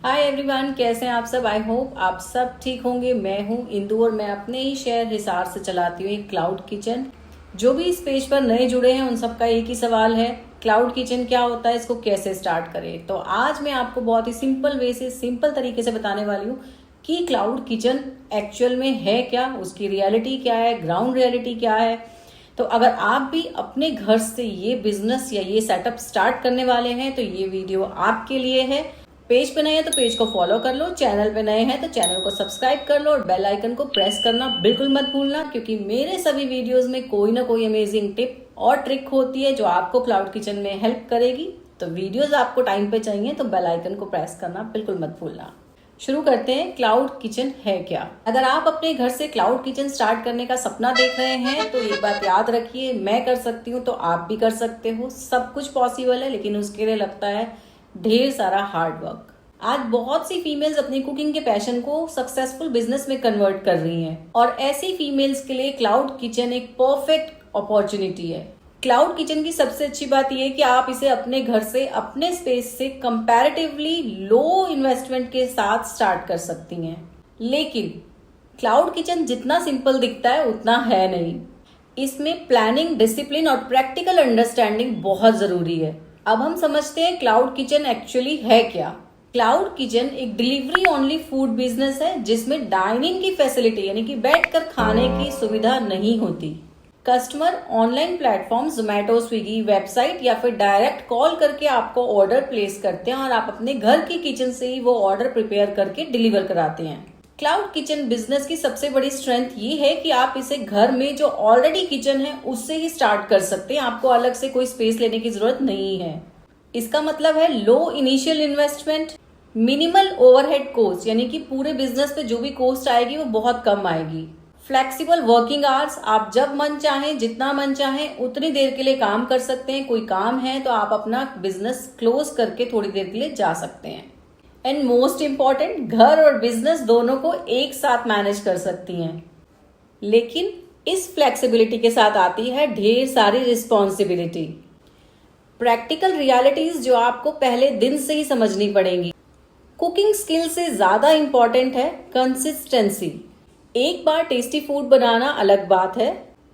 Hi everyone, कैसे हैं आप सब। आई होप आप सब ठीक होंगे। मैं हूं इंदु और मैं अपने ही शहर हिसार से चलाती हूँ एक क्लाउड किचन। जो भी इस पेज पर नए जुड़े हैं उन सबका एक ही सवाल है, क्लाउड किचन क्या होता है, इसको कैसे स्टार्ट करें। तो आज मैं आपको बहुत ही सिंपल वे से, सिंपल तरीके से बताने वाली हूँ कि क्लाउड किचन एक्चुअल में है क्या, उसकी रियलिटी क्या है, ग्राउंड रियलिटी क्या है। तो अगर आप भी अपने घर से ये बिजनेस या ये सेटअप स्टार्ट करने वाले हैं तो ये वीडियो आपके लिए है। पेज पे नए हैं तो पेज को फॉलो कर लो, चैनल पे नए हैं तो चैनल को सब्सक्राइब कर लो और बेल आइकन को प्रेस करना बिल्कुल मत भूलना, क्योंकि मेरे सभी वीडियोस में कोई ना कोई अमेजिंग टिप और ट्रिक होती है जो आपको क्लाउड किचन में हेल्प करेगी। तो वीडियोस आपको टाइम पे चाहिए तो बेल आइकन को प्रेस करना बिल्कुल मत भूलना। शुरू करते हैं, क्लाउड किचन है क्या। अगर आप अपने घर से क्लाउड किचन स्टार्ट करने का सपना देख रहे हैं तो एक बात याद रखिए, मैं कर सकती हूँ तो आप भी कर सकते हो। सब कुछ पॉसिबल है, लेकिन उसके लिए लगता है ढेर सारा हार्ड वर्क। आज बहुत सी फीमेल्स अपनी कुकिंग के पैशन को सक्सेसफुल बिजनेस में कन्वर्ट कर रही हैं और ऐसी फीमेल्स के लिए क्लाउड किचन एक परफेक्ट अपॉर्चुनिटी है। क्लाउड किचन की सबसे अच्छी बात यह है कि आप इसे अपने घर से, अपने स्पेस से कंपैरेटिवली लो इन्वेस्टमेंट के साथ स्टार्ट कर सकती हैं। लेकिन क्लाउड किचन जितना सिंपल दिखता है उतना है नहीं। इसमें प्लानिंग, डिसिप्लिन और प्रैक्टिकल अंडरस्टैंडिंग बहुत जरूरी है। अब हम समझते हैं क्लाउड किचन एक्चुअली है क्या। क्लाउड किचन एक डिलीवरी ओनली फूड बिजनेस है जिसमें डाइनिंग की फैसिलिटी यानी कि बैठकर खाने की सुविधा नहीं होती। Customer online platform Zomato, Swiggy, website या फिर डायरेक्ट कॉल करके आपको ऑर्डर प्लेस करते हैं और आप अपने घर की किचन से ही वो ऑर्डर प्रिपेयर करके डिलीवर कराते हैं। क्लाउड किचन बिजनेस की सबसे बड़ी स्ट्रेंथ ये है कि आप इसे घर में जो ऑलरेडी किचन है उससे ही स्टार्ट कर सकते हैं। आपको अलग से कोई स्पेस लेने की जरूरत नहीं है। इसका मतलब है low initial investment, minimal overhead cost, यानी कि पूरे बिजनेस पे जो भी कॉस्ट आएगी वो बहुत कम आएगी। फ्लेक्सिबल वर्किंग आवर्स, आप जब मन चाहें, जितना मन चाहें उतनी देर के लिए काम कर सकते हैं। कोई काम है तो आप अपना बिजनेस क्लोज करके थोड़ी देर के लिए जा सकते हैं। एंड मोस्ट इम्पॉर्टेंट, घर और बिजनेस दोनों को एक साथ मैनेज कर सकती हैं। लेकिन इस फ्लेक्सिबिलिटी के साथ आती है ढेर सारी रिस्पॉन्सिबिलिटी, प्रैक्टिकल रियलिटीज जो आपको पहले दिन से ही समझनी पड़ेंगी। कुकिंग स्किल से ज्यादा इंपॉर्टेंट है कंसिस्टेंसी। एक बार टेस्टी फूड बनाना अलग बात है,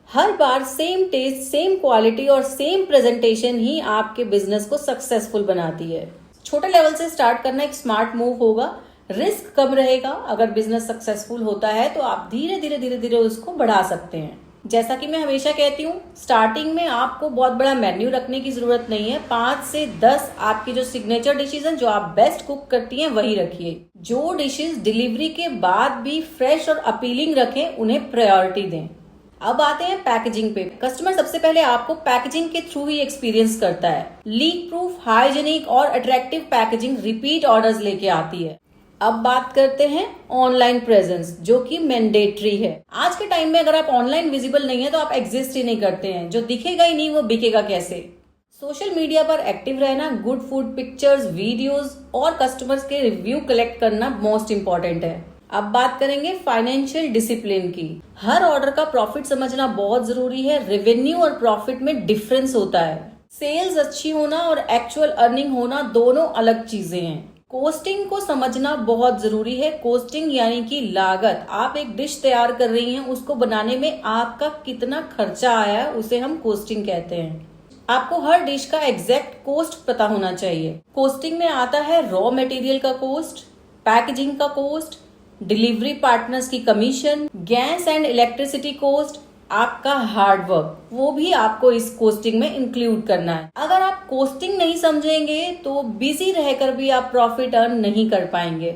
हर बार सेम टेस्ट, सेम क्वालिटी और सेम प्रेजेंटेशन ही आपके बिजनेस को सक्सेसफुल बनाती है। छोटे लेवल से स्टार्ट करना एक स्मार्ट मूव होगा, रिस्क कम रहेगा। अगर बिजनेस सक्सेसफुल होता है तो आप धीरे धीरे धीरे धीरे उसको बढ़ा सकते हैं। जैसा कि मैं हमेशा कहती हूँ, स्टार्टिंग में आपको बहुत बड़ा मेन्यू रखने की जरूरत नहीं है। 5 से 10 आपकी जो सिग्नेचर डिशेज हैं, जो आप बेस्ट कुक करती हैं, वही रखिए। जो डिशेज डिलीवरी के बाद भी फ्रेश और अपीलिंग रखें, उन्हें प्रायोरिटी दें। अब आते हैं पैकेजिंग पे। कस्टमर सबसे पहले आपको पैकेजिंग के थ्रू ही एक्सपीरियंस करता है। लीक प्रूफ, हाइजेनिक और अट्रैक्टिव पैकेजिंग रिपीट ऑर्डर्स लेके आती है। अब बात करते हैं ऑनलाइन प्रेजेंस, जो कि मैंडेटरी है। आज के टाइम में अगर आप ऑनलाइन विजिबल नहीं है तो आप एग्जिस्ट ही नहीं करते हैं। जो दिखेगा ही नहीं वो बिकेगा कैसे। सोशल मीडिया पर एक्टिव रहना, गुड फूड पिक्चर्स, वीडियोस और कस्टमर्स के रिव्यू कलेक्ट करना मोस्ट इंपॉर्टेंट है। अब बात करेंगे फाइनेंशियल डिसिप्लिन की। हर ऑर्डर का प्रॉफिट समझना बहुत जरूरी है। रेवेन्यू और प्रॉफिट में डिफरेंस होता है। सेल्स अच्छी होना और एक्चुअल अर्निंग होना दोनों अलग चीजें हैं। कोस्टिंग को समझना बहुत जरूरी है। कोस्टिंग यानी कि लागत। आप एक डिश तैयार कर रही हैं, उसको बनाने में आपका कितना खर्चा आया है उसे हम कोस्टिंग कहते हैं। आपको हर डिश का एग्जैक्ट कोस्ट पता होना चाहिए। कोस्टिंग में आता है रॉ मटेरियल का कोस्ट, पैकेजिंग का कोस्ट, डिलीवरी पार्टनर्स की commission, gas and electricity cost, आपका हार्ड वर्क, वो भी आपको इस कोस्टिंग में इंक्लूड करना है। अगर आप कोस्टिंग नहीं समझेंगे तो बिजी रहकर भी आप प्रॉफिट अर्न नहीं कर पाएंगे।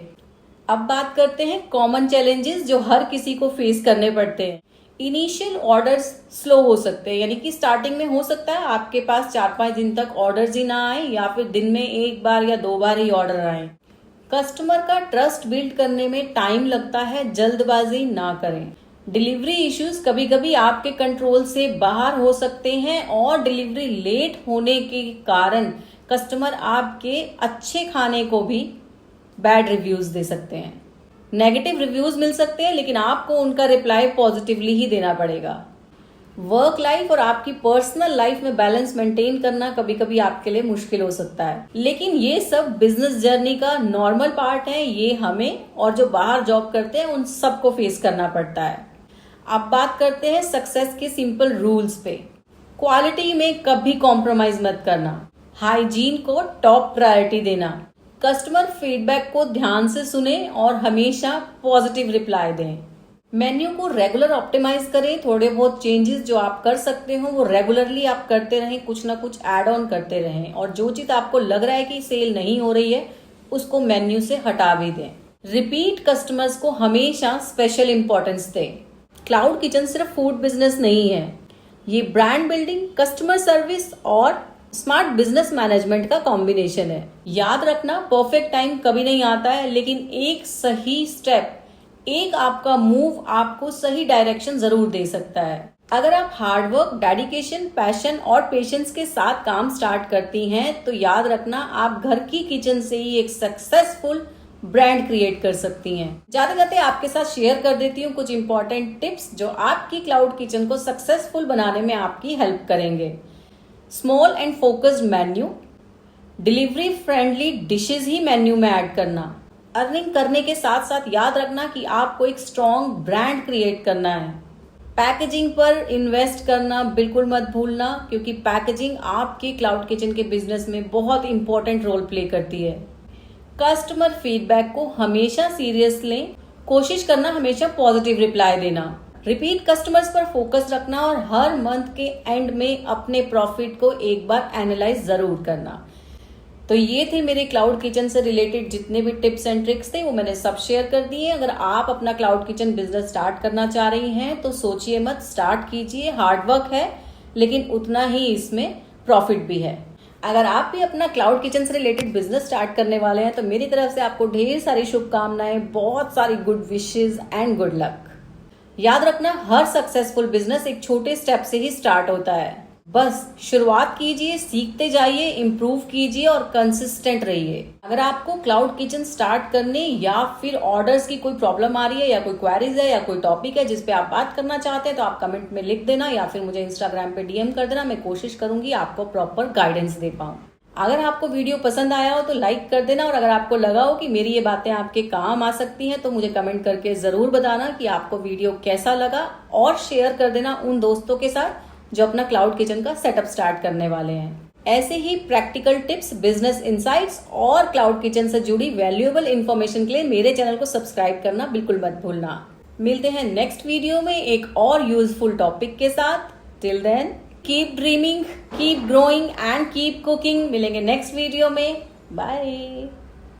अब बात करते हैं कॉमन चैलेंजेस जो हर किसी को फेस करने पड़ते हैं। इनिशियल ऑर्डर्स स्लो हो सकते हैं, यानी कि स्टार्टिंग में हो सकता है आपके पास 4-5 दिन तक ऑर्डर्स ही ना आए या फिर दिन में 1 बार या 2 बार ही ऑर्डर आए। कस्टमर का ट्रस्ट बिल्ड करने में टाइम लगता है, जल्दबाजी ना करें। डिलीवरी इश्यूज कभी कभी आपके कंट्रोल से बाहर हो सकते हैं और डिलीवरी लेट होने के कारण कस्टमर आपके अच्छे खाने को भी बैड रिव्यूज दे सकते हैं। नेगेटिव रिव्यूज मिल सकते हैं, लेकिन आपको उनका रिप्लाई पॉजिटिवली ही देना पड़ेगा। वर्क लाइफ और आपकी पर्सनल लाइफ में बैलेंस मेंटेन करना कभी कभी आपके लिए मुश्किल हो सकता है, लेकिन ये सब बिजनेस जर्नी का नॉर्मल पार्ट है। ये हमें और जो बाहर जॉब करते हैं उन सबको फेस करना पड़ता है। अब बात करते हैं सक्सेस के सिंपल रूल्स पे। क्वालिटी में कभी कॉम्प्रोमाइज मत करना, हाइजीन को टॉप प्रायोरिटी देना, कस्टमर फीडबैक को ध्यान से सुने और हमेशा पॉजिटिव रिप्लाई दें। मेन्यू को रेगुलर ऑप्टिमाइज करें, थोड़े बहुत चेंजेस जो आप कर सकते हो वो रेगुलरली आप करते रहें, कुछ ना कुछ ऐड ऑन करते रहें, और जो चीज आपको लग रहा है कि सेल नहीं हो रही है उसको मेन्यू से हटा भी दें। रिपीट कस्टमर्स को हमेशा स्पेशल इंपॉर्टेंस दें। क्लाउड किचन सिर्फ फूड बिजनेस नहीं है, ये ब्रांड बिल्डिंग, कस्टमर सर्विस और स्मार्ट बिजनेस मैनेजमेंट का कॉम्बिनेशन है। याद रखना, परफेक्ट टाइम कभी नहीं आता है, लेकिन एक सही स्टेप, एक आपका मूव आपको सही डायरेक्शन जरूर दे सकता है। अगर आप हार्डवर्क, डेडिकेशन, पैशन और पेशेंस के साथ काम स्टार्ट करती हैं तो याद रखना, आप घर की किचन से ही एक सक्सेसफुल ब्रांड क्रिएट कर सकती हैं। जाते जाते आपके साथ शेयर कर देती हूँ कुछ इंपॉर्टेंट टिप्स जो आपकी क्लाउड किचन को सक्सेसफुल बनाने में आपकी हेल्प करेंगे। Small and focused menu, delivery friendly dishes he menu में ऐड करना, अर्निंग करने के साथ साथ याद रखना कि आपको एक स्ट्रॉन्ग ब्रांड क्रिएट करना है। पैकेजिंग पर इन्वेस्ट करना बिल्कुल मत भूलना, क्योंकि पैकेजिंग आपके क्लाउड किचन के बिजनेस में बहुत इंपॉर्टेंट रोल प्ले करती है। कस्टमर फीडबैक को हमेशा सीरियस लें, कोशिश करना हमेशा पॉजिटिव रिप्लाई देना। रिपीट कस्टमर्स पर फोकस रखना और हर मंथ के एंड में अपने प्रॉफिट को एक बार एनालाइज जरूर करना। तो ये थे मेरे क्लाउड किचन से रिलेटेड जितने भी टिप्स एंड ट्रिक्स थे वो मैंने सब शेयर कर दिए। अगर आप अपना क्लाउड किचन बिजनेस स्टार्ट करना चाह रही हैं तो सोचिए मत, स्टार्ट कीजिए। हार्डवर्क है लेकिन उतना ही इसमें प्रॉफिट भी है। अगर आप भी अपना क्लाउड किचन से रिलेटेड बिजनेस स्टार्ट करने वाले हैं तो मेरी तरफ से आपको ढेर सारी शुभकामनाएं, बहुत सारी good wishes and good luck. याद रखना, हर सक्सेसफुल बिजनेस एक छोटे स्टेप से ही स्टार्ट होता है। बस शुरुआत कीजिए, सीखते जाइए, इम्प्रूव कीजिए और कंसिस्टेंट रहिए। अगर आपको क्लाउड किचन स्टार्ट करने या फिर ऑर्डर्स की कोई प्रॉब्लम आ रही है या कोई क्वेरीज है या कोई टॉपिक है जिस पे आप बात करना चाहते हैं तो आप कमेंट में लिख देना या फिर मुझे इंस्टाग्राम पे डीएम कर देना। मैं कोशिश करूंगी आपको प्रॉपर गाइडेंस दे पाऊं। अगर आपको वीडियो पसंद आया हो तो लाइक कर देना, और अगर आपको लगा हो कि मेरी ये बातें आपके काम आ सकती हैं तो मुझे कमेंट करके जरूर बताना कि आपको वीडियो कैसा लगा, और शेयर कर देना उन दोस्तों के साथ जो अपना क्लाउड किचन का सेटअप स्टार्ट करने वाले हैं। ऐसे ही प्रैक्टिकल टिप्स, बिजनेस इनसाइट्स और क्लाउड किचन से जुड़ी वैल्यूएबल इंफॉर्मेशन के लिए मेरे चैनल को सब्सक्राइब करना बिल्कुल मत भूलना। मिलते हैं नेक्स्ट वीडियो में एक और यूजफुल टॉपिक के साथ। Till then keep dreaming, keep growing and keep cooking. मिलेंगे नेक्स्ट वीडियो में। बाय।